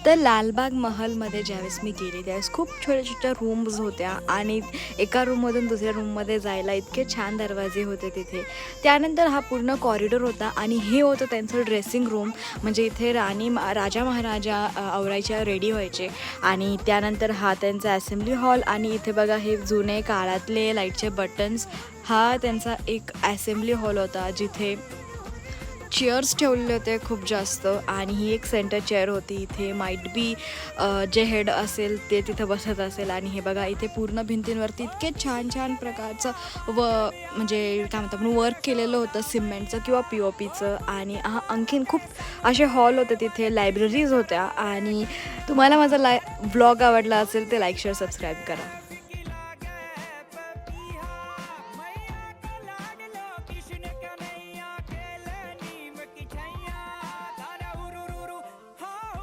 तर लालबाग महलमध्ये ज्यावेळेस मी गेले त्यावेळेस खूप छोट्या छोट्या रूम्स होत्या आणि एका रूममधून दुसऱ्या रूममध्ये जायला इतके छान दरवाजे होते तिथे. त्यानंतर हा पूर्ण कॉरिडॉर होता आणि हे होतं त्यांचं ड्रेसिंग रूम. म्हणजे इथे राजा महाराजा आवरायच्या रेडी व्हायचे. आणि त्यानंतर हा त्यांचा असेंब्ली हॉल आणि इथे बघा हे जुने काळातले लाईटचे बटन्स. हा त्यांचा एक असेंब्ली हॉल होता जिथे चेअर्स ठेवलेले होते खूप जास्त आणि ही एक सेंटर चेअर होती. इथे माईट बी जे हेड असेल ते तिथं बसत असेल. आणि हे बघा इथे पूर्ण भिंतींवरती इतके छान छान प्रकारचं म्हणजे काय म्हणतात आपण वर्क केलेलं होतं सिमेंटचं किंवा POPचं. आणि आणखीन खूप असे हॉल होते तिथे, लायब्ररीज होत्या. आणि तुम्हाला माझा व्लॉग आवडला असेल ते लाईक शेअर सबस्क्राईब करा.